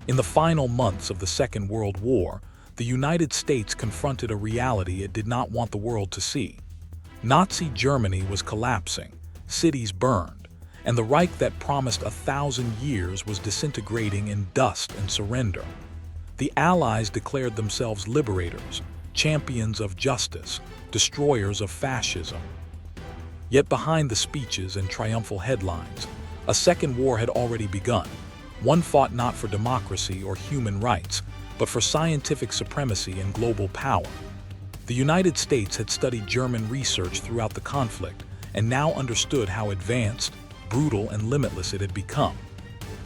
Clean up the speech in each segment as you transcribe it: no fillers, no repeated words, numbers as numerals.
In the final months of the Second World War, the United States confronted a reality it did not want the world to see. Nazi Germany was collapsing, cities burned, and the Reich that promised 1,000 years was disintegrating in dust and surrender. The Allies declared themselves liberators, champions of justice, destroyers of fascism. Yet behind the speeches and triumphal headlines, a second war had already begun. One fought not for democracy or human rights, but for scientific supremacy and global power. The United States had studied German research throughout the conflict and now understood how advanced, brutal, and limitless it had become.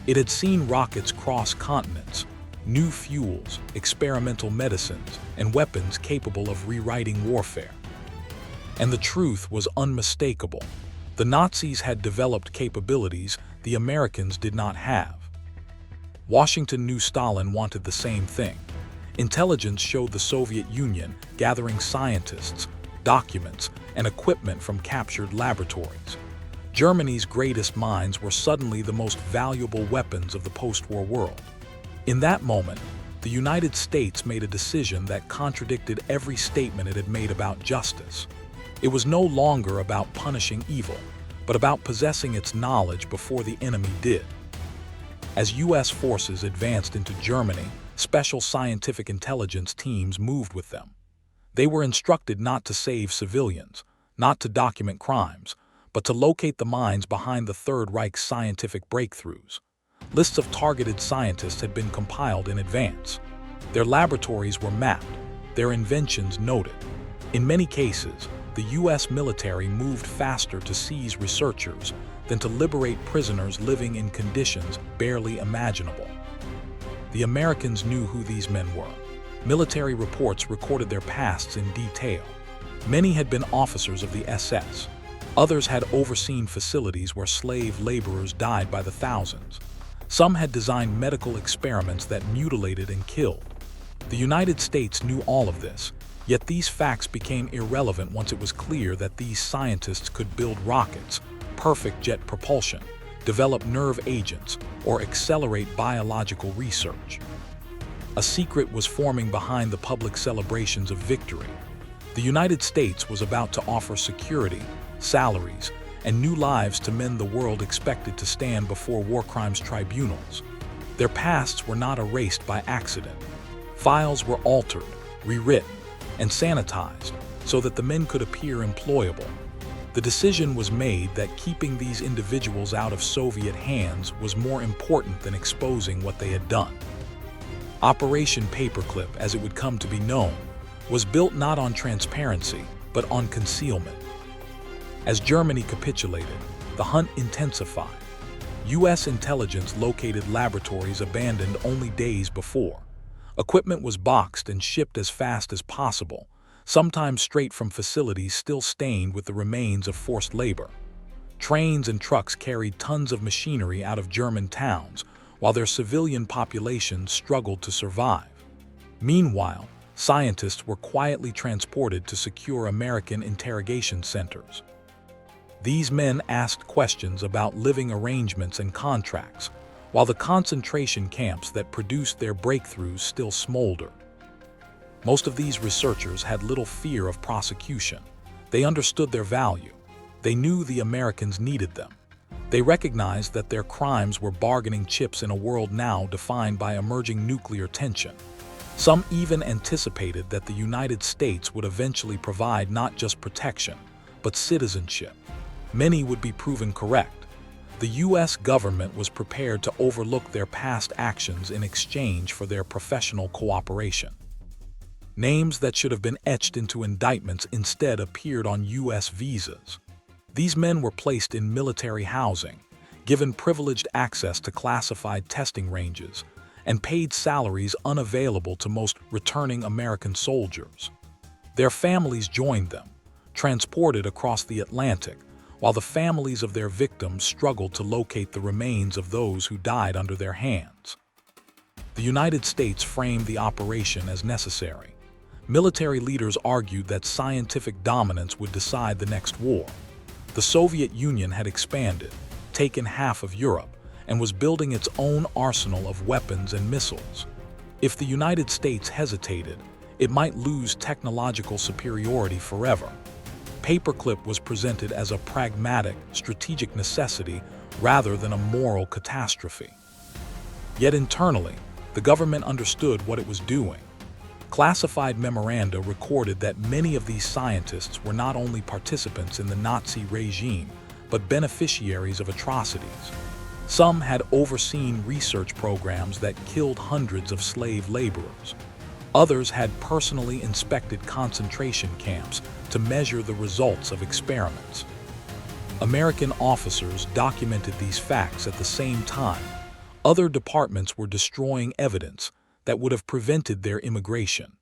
It had seen rockets cross continents, new fuels, experimental medicines, and weapons capable of rewriting warfare. And the truth was unmistakable. The Nazis had developed capabilities the Americans did not have. Washington knew Stalin wanted the same thing. Intelligence showed the Soviet Union gathering scientists, documents, and equipment from captured laboratories. Germany's greatest minds were suddenly the most valuable weapons of the post-war world. In that moment, the United States made a decision that contradicted every statement it had made about justice. It was no longer about punishing evil, but about possessing its knowledge before the enemy did. As U.S. forces advanced into Germany, special scientific intelligence teams moved with them. They were instructed not to save civilians, not to document crimes, but to locate the minds behind the Third Reich's scientific breakthroughs. Lists of targeted scientists had been compiled in advance. Their laboratories were mapped, their inventions noted. In many cases, the U.S. military moved faster to seize researchers than to liberate prisoners living in conditions barely imaginable. The Americans knew who these men were. Military reports recorded their pasts in detail. Many had been officers of the SS. Others had overseen facilities where slave laborers died by the thousands. Some had designed medical experiments that mutilated and killed. The United States knew all of this, yet these facts became irrelevant once it was clear that these scientists could build rockets, perfect jet propulsion, develop nerve agents, or accelerate biological research. A secret was forming behind the public celebrations of victory. The United States was about to offer security, salaries, and new lives to men the world expected to stand before war crimes tribunals. Their pasts were not erased by accident. Files were altered, rewritten, and sanitized so that the men could appear employable. The decision was made that keeping these individuals out of Soviet hands was more important than exposing what they had done. Operation Paperclip, as it would come to be known, was built not on transparency, but on concealment. As Germany capitulated, the hunt intensified. U.S. intelligence located laboratories abandoned only days before. Equipment was boxed and shipped as fast as possible, sometimes straight from facilities still stained with the remains of forced labor. Trains and trucks carried tons of machinery out of German towns, while their civilian populations struggled to survive. Meanwhile, scientists were quietly transported to secure American interrogation centers. These men asked questions about living arrangements and contracts, while the concentration camps that produced their breakthroughs still smoldered. Most of these researchers had little fear of prosecution. They understood their value. They knew the Americans needed them. They recognized that their crimes were bargaining chips in a world now defined by emerging nuclear tension. Some even anticipated that the United States would eventually provide not just protection, but citizenship. Many would be proven correct. The U.S. government was prepared to overlook their past actions in exchange for their professional cooperation. Names that should have been etched into indictments instead appeared on U.S. visas. These men were placed in military housing, given privileged access to classified testing ranges, and paid salaries unavailable to most returning American soldiers. Their families joined them, transported across the Atlantic, while the families of their victims struggled to locate the remains of those who died under their hands. The United States framed the operation as necessary. Military leaders argued that scientific dominance would decide the next war. The Soviet Union had expanded, taken half of Europe, and was building its own arsenal of weapons and missiles. If the United States hesitated, it might lose technological superiority forever. Paperclip was presented as a pragmatic, strategic necessity rather than a moral catastrophe. Yet internally, the government understood what it was doing. Classified memoranda recorded that many of these scientists were not only participants in the Nazi regime, but beneficiaries of atrocities. Some had overseen research programs that killed hundreds of slave laborers. Others had personally inspected concentration camps to measure the results of experiments. American officers documented these facts at the same time. Other departments were destroying evidence that would have prevented their immigration.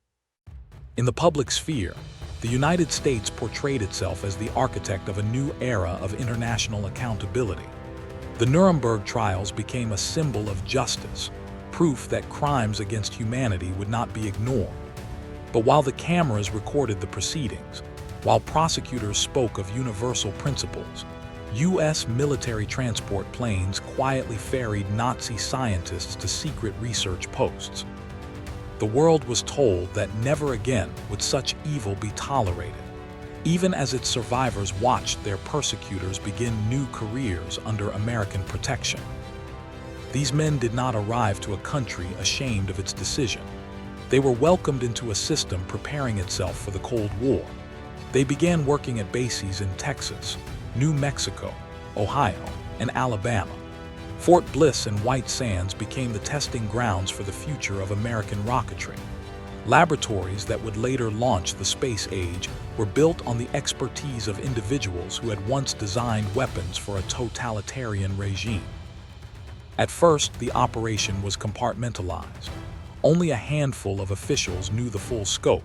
In the public sphere, the United States portrayed itself as the architect of a new era of international accountability. The Nuremberg trials became a symbol of justice, proof that crimes against humanity would not be ignored. But while the cameras recorded the proceedings, while prosecutors spoke of universal principles, U.S. military transport planes quietly ferried Nazi scientists to secret research posts. The world was told that never again would such evil be tolerated, even as its survivors watched their persecutors begin new careers under American protection. These men did not arrive to a country ashamed of its decision. They were welcomed into a system preparing itself for the Cold War. They began working at bases in Texas, New Mexico, Ohio, and Alabama. Fort Bliss and White Sands became the testing grounds for the future of American rocketry. Laboratories that would later launch the space age were built on the expertise of individuals who had once designed weapons for a totalitarian regime. At first, the operation was compartmentalized. Only a handful of officials knew the full scope,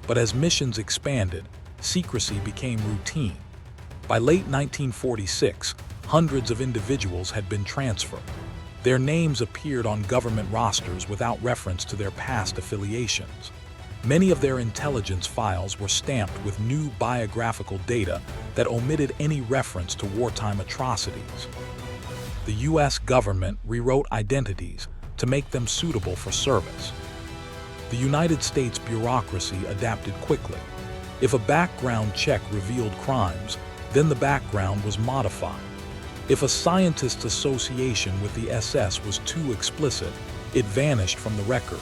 but as missions expanded, secrecy became routine. By late 1946, hundreds of individuals had been transferred. Their names appeared on government rosters without reference to their past affiliations. Many of their intelligence files were stamped with new biographical data that omitted any reference to wartime atrocities. The U.S. government rewrote identities to make them suitable for service. The United States bureaucracy adapted quickly. If a background check revealed crimes, then the background was modified. If a scientist's association with the SS was too explicit, it vanished from the record.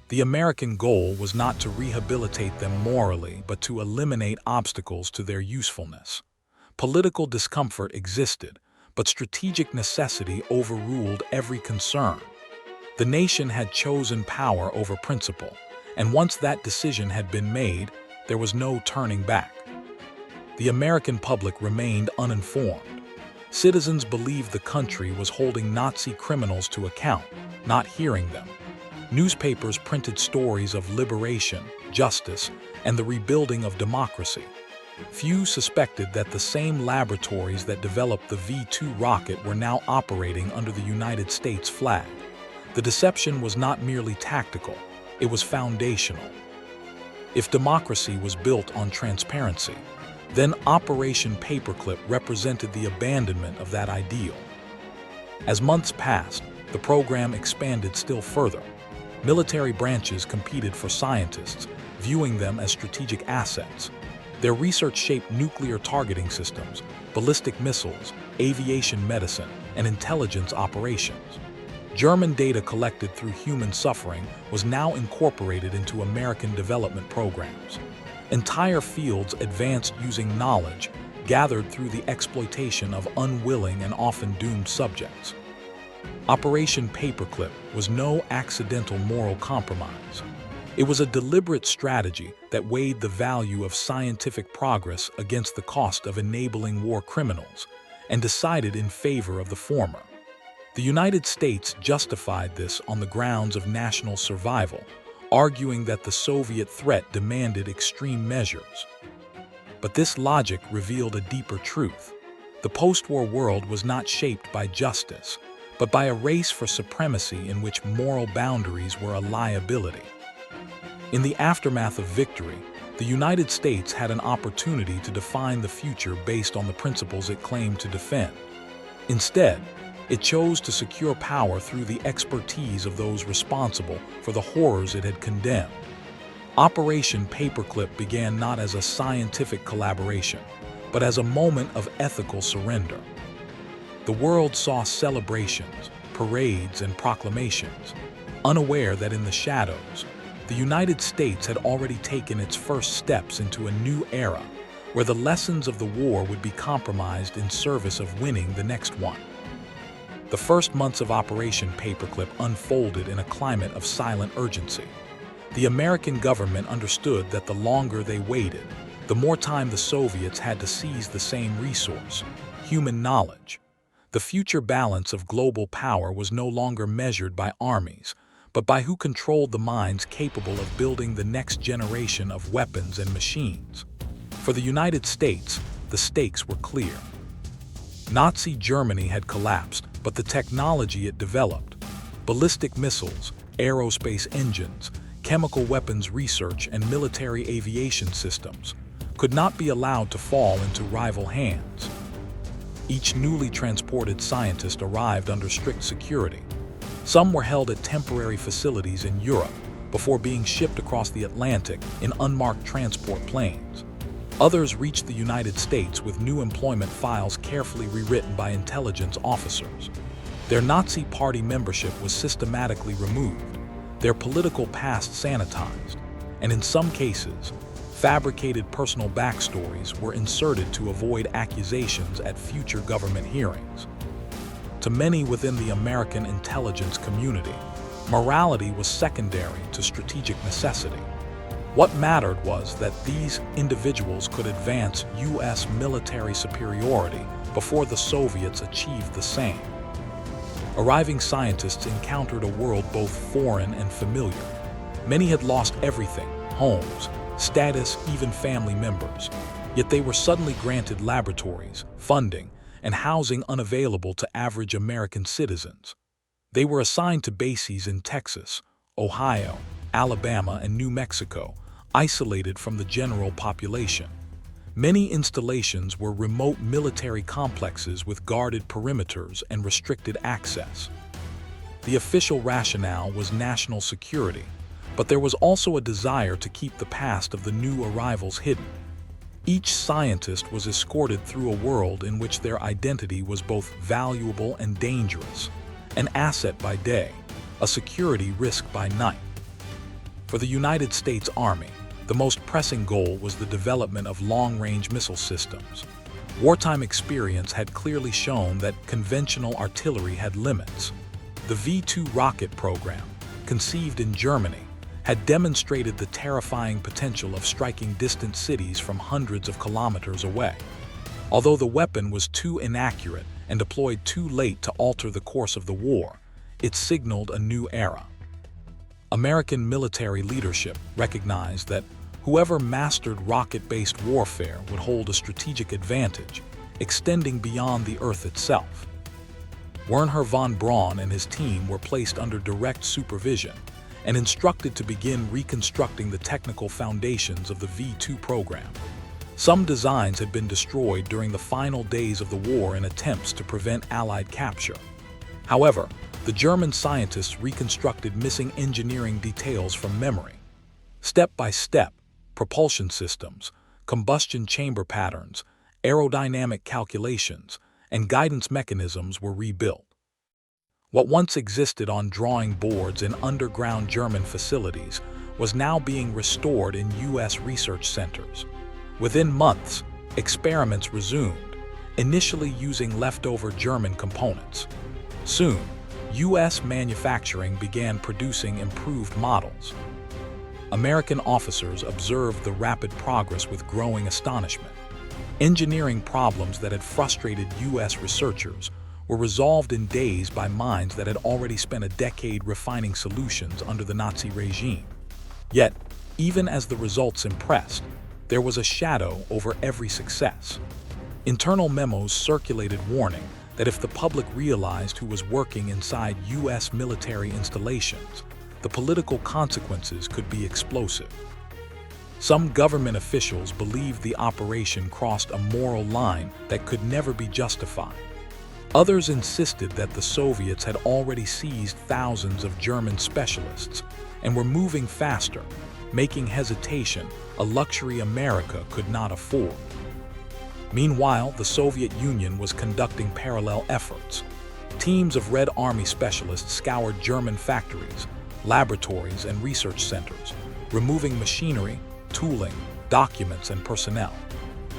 The American goal was not to rehabilitate them morally, but to eliminate obstacles to their usefulness. Political discomfort existed, but strategic necessity overruled every concern. The nation had chosen power over principle, and once that decision had been made, there was no turning back. The American public remained uninformed. Citizens believed the country was holding Nazi criminals to account, not hearing them. Newspapers printed stories of liberation, justice, and the rebuilding of democracy. Few suspected that the same laboratories that developed the V-2 rocket were now operating under the United States flag. The deception was not merely tactical, it was foundational. If democracy was built on transparency, then Operation Paperclip represented the abandonment of that ideal. As months passed, the program expanded still further. Military branches competed for scientists, viewing them as strategic assets. Their research shaped nuclear targeting systems, ballistic missiles, aviation medicine, and intelligence operations. German data collected through human suffering was now incorporated into American development programs. Entire fields advanced using knowledge gathered through the exploitation of unwilling and often doomed subjects. Operation Paperclip was no accidental moral compromise. It was a deliberate strategy that weighed the value of scientific progress against the cost of enabling war criminals and decided in favor of the former. The United States justified this on the grounds of national survival, arguing that the Soviet threat demanded extreme measures. But this logic revealed a deeper truth. The post-war world was not shaped by justice, but by a race for supremacy in which moral boundaries were a liability. In the aftermath of victory, the United States had an opportunity to define the future based on the principles it claimed to defend. Instead, It chose to secure power through the expertise of those responsible for the horrors it had condemned. Operation Paperclip began not as a scientific collaboration, but as a moment of ethical surrender. The world saw celebrations, parades, and proclamations, unaware that in the shadows, the United States had already taken its first steps into a new era where the lessons of the war would be compromised in service of winning the next one. The first months of Operation Paperclip unfolded in a climate of silent urgency. The American government understood that the longer they waited, the more time the Soviets had to seize the same resource, human knowledge. The future balance of global power was no longer measured by armies, but by who controlled the minds capable of building the next generation of weapons and machines. For the United States, the stakes were clear. Nazi Germany had collapsed, but the technology it developed, ballistic missiles, aerospace engines, chemical weapons research, and military aviation systems, could not be allowed to fall into rival hands. Each newly transported scientist arrived under strict security. Some were held at temporary facilities in Europe before being shipped across the Atlantic in unmarked transport planes. Others reached the United States with new employment files carefully rewritten by intelligence officers. Their Nazi Party membership was systematically removed, their political past sanitized, and in some cases, fabricated personal backstories were inserted to avoid accusations at future government hearings. To many within the American intelligence community, morality was secondary to strategic necessity. What mattered was that these individuals could advance U.S. military superiority before the Soviets achieved the same. Arriving scientists encountered a world both foreign and familiar. Many had lost everything, homes, status, even family members. Yet they were suddenly granted laboratories, funding, and housing unavailable to average American citizens. They were assigned to bases in Texas, Ohio, Alabama, and New Mexico, isolated from the general population. Many installations were remote military complexes with guarded perimeters and restricted access. The official rationale was national security, but there was also a desire to keep the past of the new arrivals hidden. Each scientist was escorted through a world in which their identity was both valuable and dangerous, an asset by day, a security risk by night. For the United States Army, the most pressing goal was the development of long-range missile systems. Wartime experience had clearly shown that conventional artillery had limits. The V-2 rocket program, conceived in Germany, had demonstrated the terrifying potential of striking distant cities from hundreds of kilometers away. Although the weapon was too inaccurate and deployed too late to alter the course of the war, it signaled a new era. American military leadership recognized that whoever mastered rocket-based warfare would hold a strategic advantage, extending beyond the Earth itself. Wernher von Braun and his team were placed under direct supervision and instructed to begin reconstructing the technical foundations of the V-2 program. Some designs had been destroyed during the final days of the war in attempts to prevent Allied capture. However, the German scientists reconstructed missing engineering details from memory. Step by step, propulsion systems, combustion chamber patterns, aerodynamic calculations, and guidance mechanisms were rebuilt. What once existed on drawing boards in underground German facilities was now being restored in U.S. research centers. Within months, experiments resumed, initially using leftover German components. Soon, U.S. manufacturing began producing improved models. American officers observed the rapid progress with growing astonishment. Engineering problems that had frustrated U.S. researchers were resolved in days by minds that had already spent a decade refining solutions under the Nazi regime. Yet, even as the results impressed, there was a shadow over every success. Internal memos circulated warning that if the public realized who was working inside U.S. military installations, the political consequences could be explosive. Some government officials believed the operation crossed a moral line that could never be justified. Others insisted that the Soviets had already seized thousands of German specialists and were moving faster, making hesitation a luxury America could not afford. Meanwhile, the Soviet Union was conducting parallel efforts. Teams of Red Army specialists scoured German factories, laboratories, and research centers, removing machinery, tooling, documents, and personnel.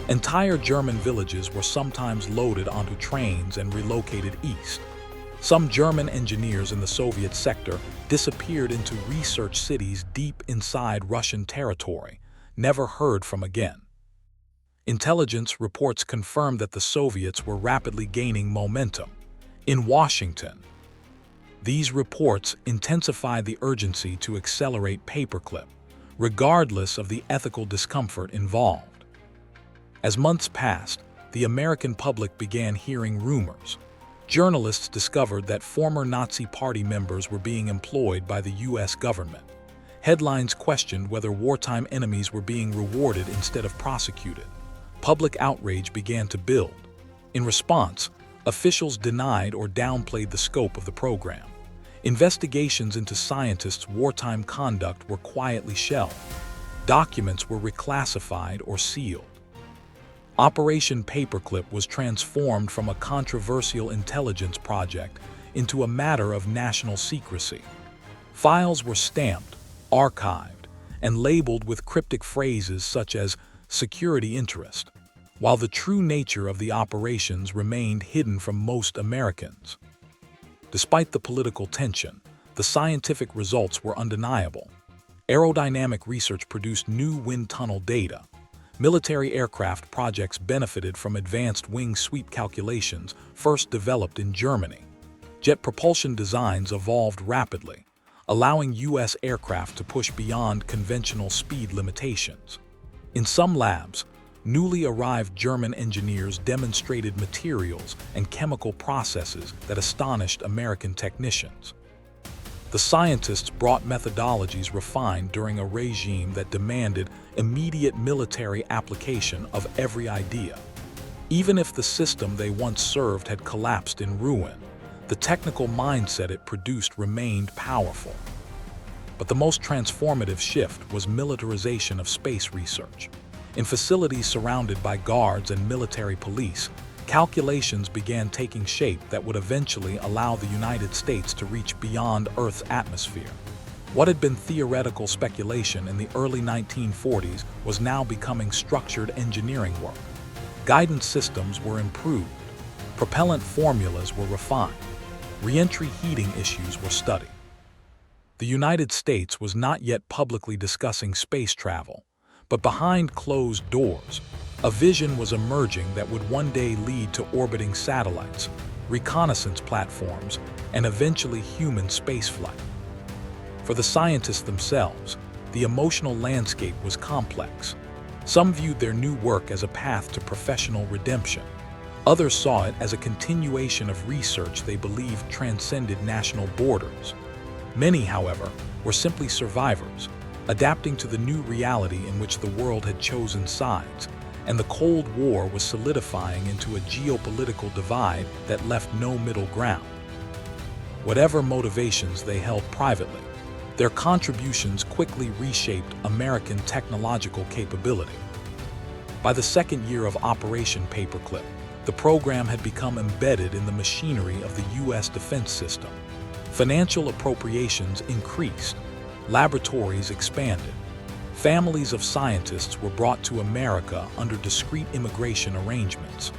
Entire German villages were sometimes loaded onto trains and relocated east. Some German engineers in the Soviet sector disappeared into research cities deep inside Russian territory, never heard from again. Intelligence reports confirmed that the Soviets were rapidly gaining momentum. In Washington, these reports intensified the urgency to accelerate Paperclip, regardless of the ethical discomfort involved. As months passed, the American public began hearing rumors. Journalists discovered that former Nazi Party members were being employed by the U.S. government. Headlines questioned whether wartime enemies were being rewarded instead of prosecuted. Public outrage began to build. In response, officials denied or downplayed the scope of the program. Investigations into scientists' wartime conduct were quietly shelved. Documents were reclassified or sealed. Operation Paperclip was transformed from a controversial intelligence project into a matter of national secrecy. Files were stamped, archived, and labeled with cryptic phrases such as security interest, while the true nature of the operations remained hidden from most Americans. Despite the political tension, the scientific results were undeniable. Aerodynamic research produced new wind tunnel data. Military aircraft projects benefited from advanced wing sweep calculations first developed in Germany. Jet propulsion designs evolved rapidly, allowing U.S. aircraft to push beyond conventional speed limitations. In some labs, newly arrived German engineers demonstrated materials and chemical processes that astonished American technicians. The scientists brought methodologies refined during a regime that demanded immediate military application of every idea. Even if the system they once served had collapsed in ruin, the technical mindset it produced remained powerful. But the most transformative shift was militarization of space research. In facilities surrounded by guards and military police, calculations began taking shape that would eventually allow the United States to reach beyond Earth's atmosphere. What had been theoretical speculation in the early 1940s was now becoming structured engineering work. Guidance systems were improved, propellant formulas were refined, re-entry heating issues were studied. The United States was not yet publicly discussing space travel, but behind closed doors, a vision was emerging that would one day lead to orbiting satellites, reconnaissance platforms, and eventually human spaceflight. For the scientists themselves, the emotional landscape was complex. Some viewed their new work as a path to professional redemption. Others saw it as a continuation of research they believed transcended national borders. Many, however, were simply survivors, adapting to the new reality in which the world had chosen sides, and the Cold War was solidifying into a geopolitical divide that left no middle ground. Whatever motivations they held privately, their contributions quickly reshaped American technological capability. By the second year of Operation Paperclip, the program had become embedded in the machinery of the U.S. defense system. Financial appropriations increased, laboratories expanded, families of scientists were brought to America under discrete immigration arrangements.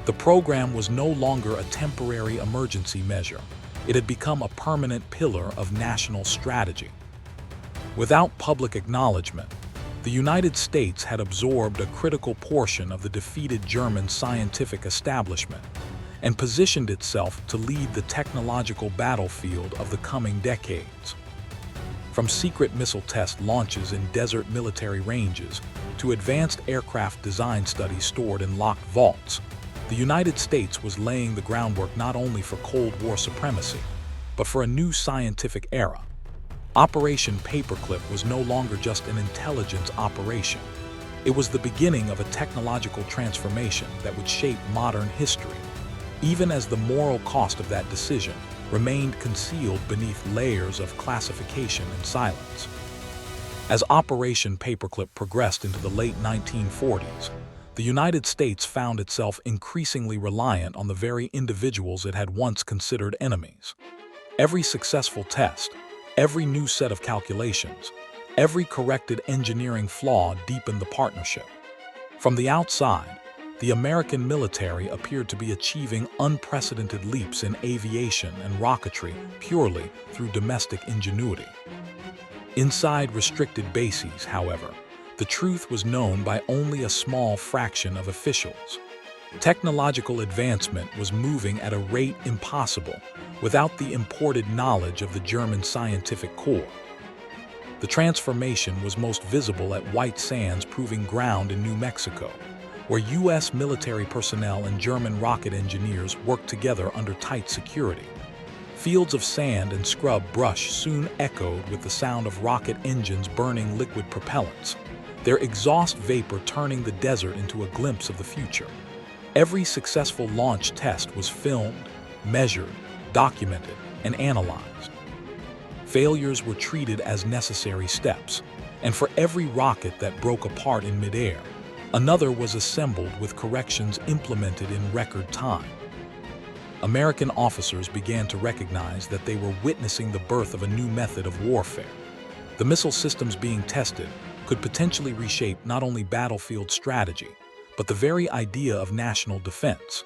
The program was no longer a temporary emergency measure. It had become a permanent pillar of national strategy. Without public acknowledgement, the United States had absorbed a critical portion of the defeated German scientific establishment and positioned itself to lead the technological battlefield of the coming decades. From secret missile test launches in desert military ranges to advanced aircraft design studies stored in locked vaults, the United States was laying the groundwork not only for Cold War supremacy, but for a new scientific era. Operation Paperclip was no longer just an intelligence operation. It was the beginning of a technological transformation that would shape modern history. even as the moral cost of that decision remained concealed beneath layers of classification and silence. As Operation Paperclip progressed into the late 1940s, the United States found itself increasingly reliant on the very individuals it had once considered enemies. Every successful test, every new set of calculations, every corrected engineering flaw deepened the partnership. From the outside, the American military appeared to be achieving unprecedented leaps in aviation and rocketry purely through domestic ingenuity. Inside restricted bases, however, the truth was known by only a small fraction of officials. Technological advancement was moving at a rate impossible without the imported knowledge of the German scientific corps. The transformation was most visible at White Sands Proving Ground in New Mexico, where U.S. military personnel and German rocket engineers worked together under tight security. Fields of sand and scrub brush soon echoed with the sound of rocket engines burning liquid propellants, their exhaust vapor turning the desert into a glimpse of the future. Every successful launch test was filmed, measured, documented, and analyzed. Failures were treated as necessary steps, and for every rocket that broke apart in midair, another was assembled with corrections implemented in record time. American officers began to recognize that they were witnessing the birth of a new method of warfare. The missile systems being tested could potentially reshape not only battlefield strategy, but the very idea of national defense.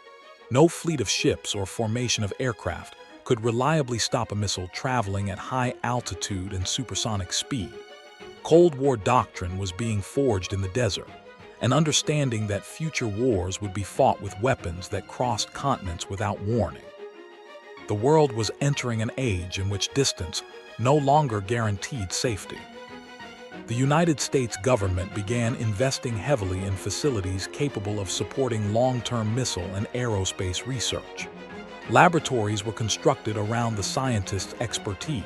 No fleet of ships or formation of aircraft could reliably stop a missile traveling at high altitude and supersonic speed. Cold War doctrine was being forged in the desert, an understanding that future wars would be fought with weapons that crossed continents without warning. The world was entering an age in which distance no longer guaranteed safety. The United States government began investing heavily in facilities capable of supporting long-term missile and aerospace research. Laboratories were constructed around the scientists' expertise.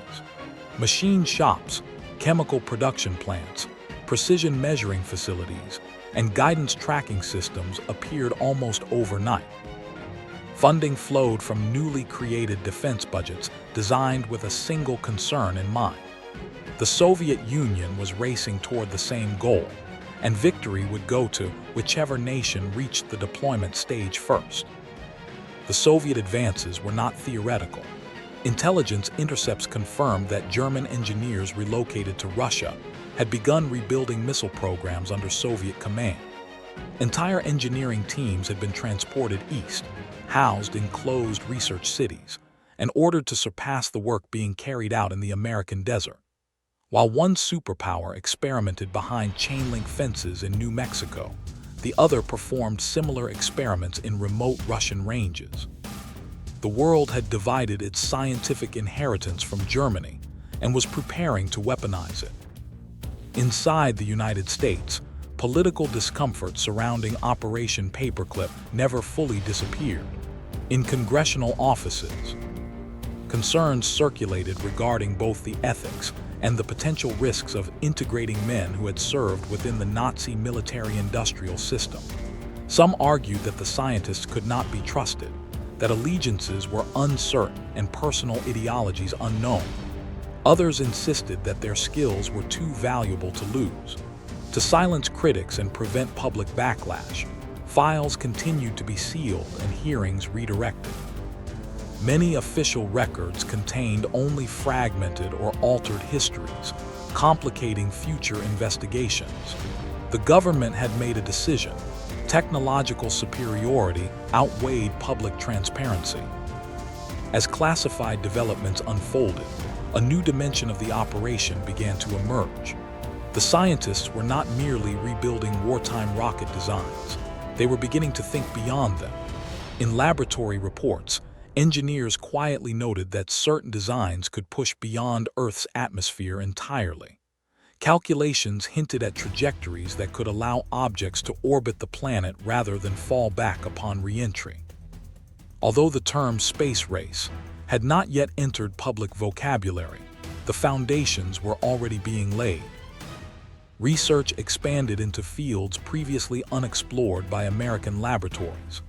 Machine shops, chemical production plants, precision measuring facilities, and guidance tracking systems appeared almost overnight. Funding flowed from newly created defense budgets designed with a single concern in mind. The Soviet Union was racing toward the same goal, and victory would go to whichever nation reached the deployment stage first. The Soviet advances were not theoretical. Intelligence intercepts confirmed that German engineers relocated to Russia had begun rebuilding missile programs under Soviet command. Entire engineering teams had been transported east, housed in closed research cities, and ordered to surpass the work being carried out in the American desert. While one superpower experimented behind chain-link fences in New Mexico, the other performed similar experiments in remote Russian ranges. The world had divided its scientific inheritance from Germany and was preparing to weaponize it. Inside the United States, political discomfort surrounding Operation Paperclip never fully disappeared. In congressional offices, concerns circulated regarding both the ethics and the potential risks of integrating men who had served within the Nazi military-industrial system. Some argued that the scientists could not be trusted, that allegiances were uncertain and personal ideologies unknown. Others insisted that their skills were too valuable to lose. To silence critics and prevent public backlash, files continued to be sealed and hearings redirected. Many official records contained only fragmented or altered histories, complicating future investigations. The government had made a decision. Technological superiority outweighed public transparency. As classified developments unfolded, a new dimension of the operation began to emerge. The scientists were not merely rebuilding wartime rocket designs. They were beginning to think beyond them. In laboratory reports, engineers quietly noted that certain designs could push beyond Earth's atmosphere entirely. Calculations hinted at trajectories that could allow objects to orbit the planet rather than fall back upon re-entry. Although the term space race had not yet entered public vocabulary, the foundations were already being laid. Research expanded into fields previously unexplored by American laboratories.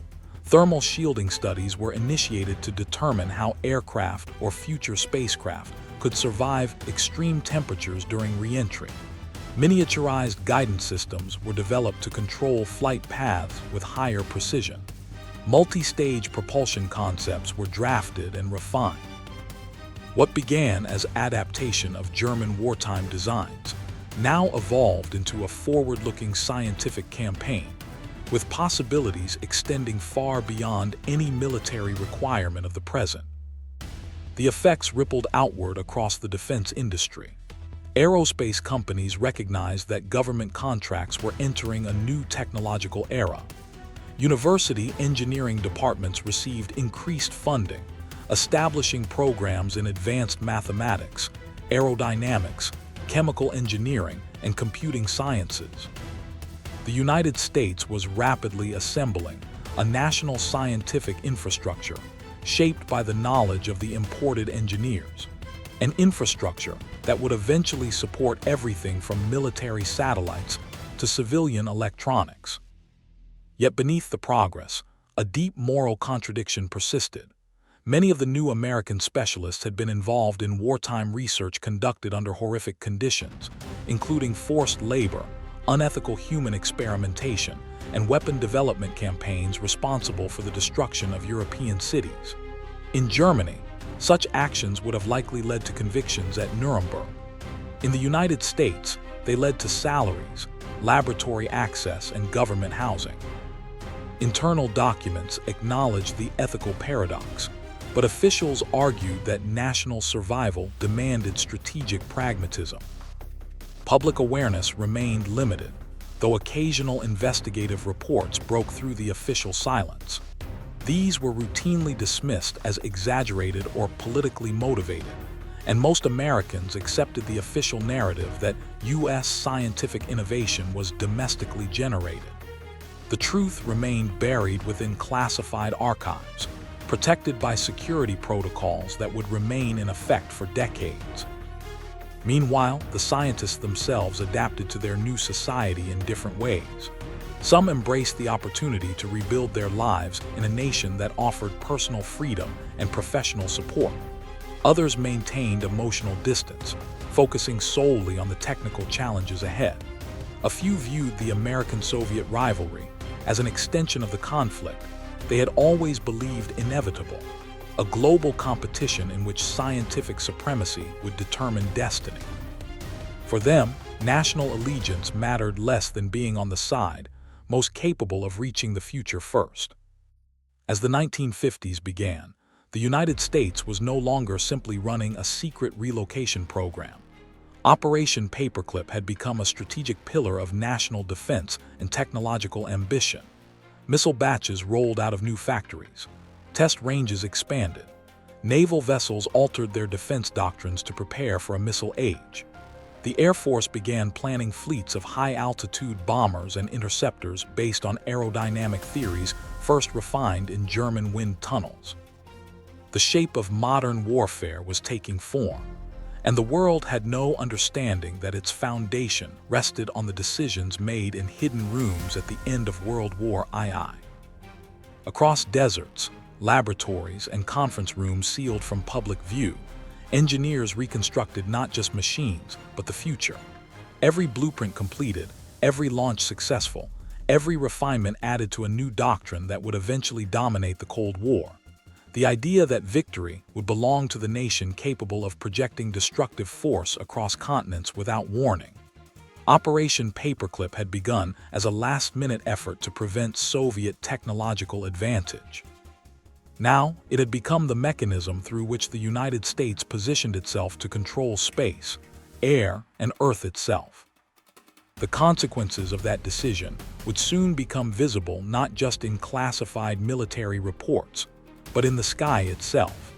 Thermal shielding studies were initiated to determine how aircraft or future spacecraft could survive extreme temperatures during re-entry. Miniaturized guidance systems were developed to control flight paths with higher precision. Multi-stage propulsion concepts were drafted and refined. What began as adaptation of German wartime designs now evolved into a forward-looking scientific campaign, with possibilities extending far beyond any military requirement of the present. The effects rippled outward across the defense industry. Aerospace companies recognized that government contracts were entering a new technological era. University engineering departments received increased funding, establishing programs in advanced mathematics, aerodynamics, chemical engineering, and computing sciences. The United States was rapidly assembling a national scientific infrastructure shaped by the knowledge of the imported engineers, an infrastructure that would eventually support everything from military satellites to civilian electronics. Yet beneath the progress, a deep moral contradiction persisted. Many of the new American specialists had been involved in wartime research conducted under horrific conditions, including forced labor, unethical human experimentation, and weapon development campaigns responsible for the destruction of European cities. In Germany, such actions would have likely led to convictions at Nuremberg. In the United States, they led to salaries, laboratory access, and government housing. Internal documents acknowledged the ethical paradox, but officials argued that national survival demanded strategic pragmatism. Public awareness remained limited, though occasional investigative reports broke through the official silence. These were routinely dismissed as exaggerated or politically motivated, and most Americans accepted the official narrative that U.S. scientific innovation was domestically generated. The truth remained buried within classified archives, protected by security protocols that would remain in effect for decades. Meanwhile, the scientists themselves adapted to their new society in different ways. Some embraced the opportunity to rebuild their lives in a nation that offered personal freedom and professional support. Others maintained emotional distance, focusing solely on the technical challenges ahead. A few viewed the American-Soviet rivalry as an extension of the conflict they had always believed inevitable, a global competition in which scientific supremacy would determine destiny. For them, national allegiance mattered less than being on the side most capable of reaching the future first. As the 1950s began, the United States was no longer simply running a secret relocation program. Operation Paperclip had become a strategic pillar of national defense and technological ambition. Missile batches rolled out of new factories. Test ranges expanded. Naval vessels altered their defense doctrines to prepare for a missile age. The Air Force began planning fleets of high-altitude bombers and interceptors based on aerodynamic theories first refined in German wind tunnels. The shape of modern warfare was taking form, and the world had no understanding that its foundation rested on the decisions made in hidden rooms at the end of World War II. Across deserts, laboratories, and conference rooms sealed from public view, engineers reconstructed not just machines, but the future. Every blueprint completed, every launch successful, every refinement added to a new doctrine that would eventually dominate the Cold War. The idea that victory would belong to the nation capable of projecting destructive force across continents without warning. Operation Paperclip had begun as a last-minute effort to prevent Soviet technological advantage. Now, it had become the mechanism through which the United States positioned itself to control space, air, and Earth itself. The consequences of that decision would soon become visible not just in classified military reports, but in the sky itself.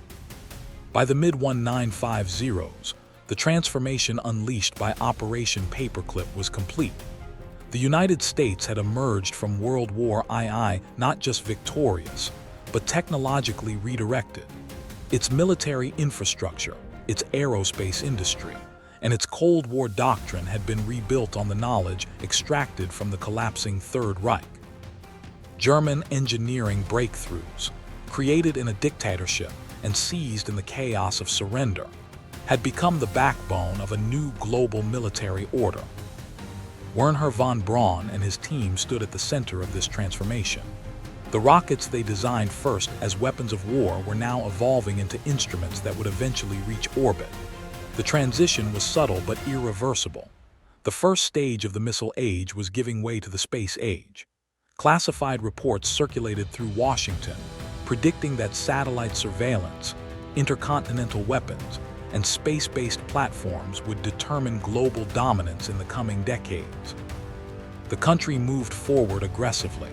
By the mid-1950s, the transformation unleashed by Operation Paperclip was complete. The United States had emerged from World War II not just victorious, but technologically redirected. Its military infrastructure, its aerospace industry, and its Cold War doctrine had been rebuilt on the knowledge extracted from the collapsing Third Reich. German engineering breakthroughs, created in a dictatorship and seized in the chaos of surrender, had become the backbone of a new global military order. Wernher von Braun and his team stood at the center of this transformation. The rockets they designed first as weapons of war were now evolving into instruments that would eventually reach orbit. The transition was subtle but irreversible. The first stage of the missile age was giving way to the space age. Classified reports circulated through Washington, predicting that satellite surveillance, intercontinental weapons, and space-based platforms would determine global dominance in the coming decades. The country moved forward aggressively,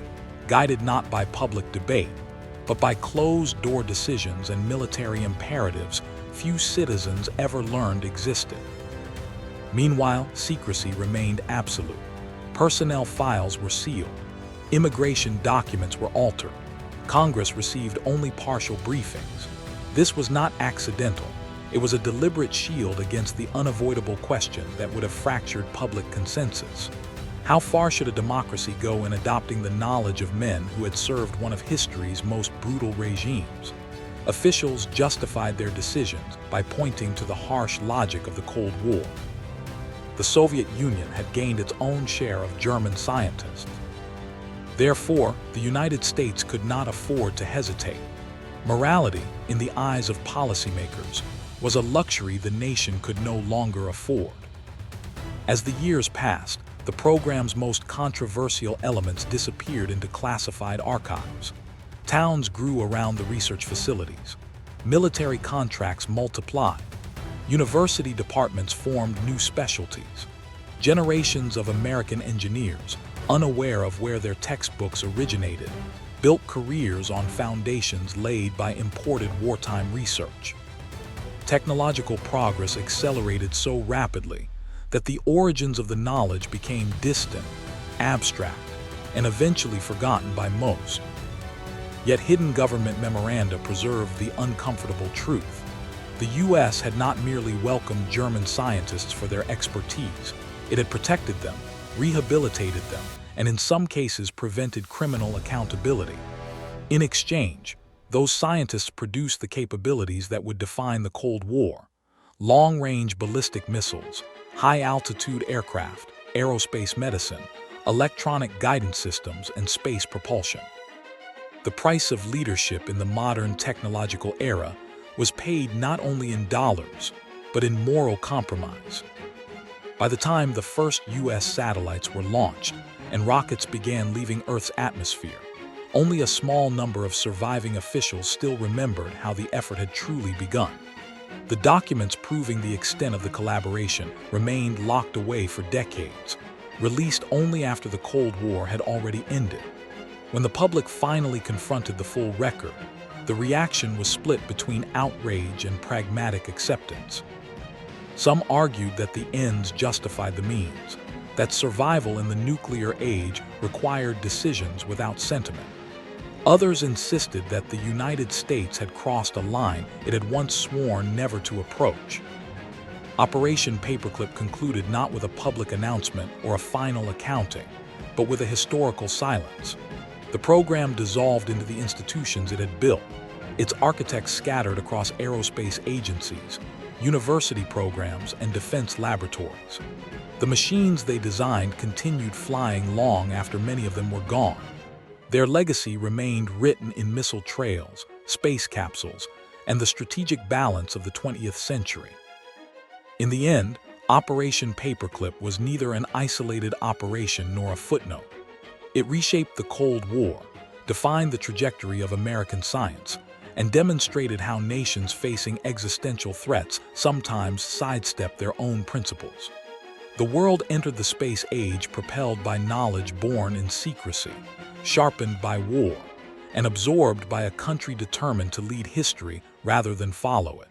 guided not by public debate, but by closed-door decisions and military imperatives few citizens ever learned existed. Meanwhile, secrecy remained absolute. Personnel files were sealed. Immigration documents were altered. Congress received only partial briefings. This was not accidental. It was a deliberate shield against the unavoidable question that would have fractured public consensus. How far should a democracy go in adopting the knowledge of men who had served one of history's most brutal regimes? Officials justified their decisions by pointing to the harsh logic of the Cold War. The Soviet Union had gained its own share of German scientists. Therefore, the United States could not afford to hesitate. Morality, in the eyes of policymakers, was a luxury the nation could no longer afford. As the years passed, the program's most controversial elements disappeared into classified archives. Towns grew around the research facilities. Military contracts multiplied. University departments formed new specialties. Generations of American engineers, unaware of where their textbooks originated, built careers on foundations laid by imported wartime research. Technological progress accelerated so rapidly that the origins of the knowledge became distant, abstract, and eventually forgotten by most. Yet hidden government memoranda preserved the uncomfortable truth. The U.S. had not merely welcomed German scientists for their expertise, it had protected them, rehabilitated them, and in some cases prevented criminal accountability. In exchange, those scientists produced the capabilities that would define the Cold War: long-range ballistic missiles, high-altitude aircraft, aerospace medicine, electronic guidance systems, and space propulsion. The price of leadership in the modern technological era was paid not only in dollars, but in moral compromise. By the time the first U.S. satellites were launched and rockets began leaving Earth's atmosphere, only a small number of surviving officials still remembered how the effort had truly begun. The documents proving the extent of the collaboration remained locked away for decades, released only after the Cold War had already ended. When the public finally confronted the full record, the reaction was split between outrage and pragmatic acceptance. Some argued that the ends justified the means, that survival in the nuclear age required decisions without sentiment. Others insisted that the United States had crossed a line it had once sworn never to approach. Operation Paperclip concluded not with a public announcement or a final accounting, but with a historical silence. The program dissolved into the institutions it had built, its architects scattered across aerospace agencies, university programs, and defense laboratories. The machines they designed continued flying long after many of them were gone. Their legacy remained written in missile trails, space capsules, and the strategic balance of the 20th century. In the end, Operation Paperclip was neither an isolated operation nor a footnote. It reshaped the Cold War, defined the trajectory of American science, and demonstrated how nations facing existential threats sometimes sidestep their own principles. The world entered the space age propelled by knowledge born in secrecy, sharpened by war, and absorbed by a country determined to lead history rather than follow it.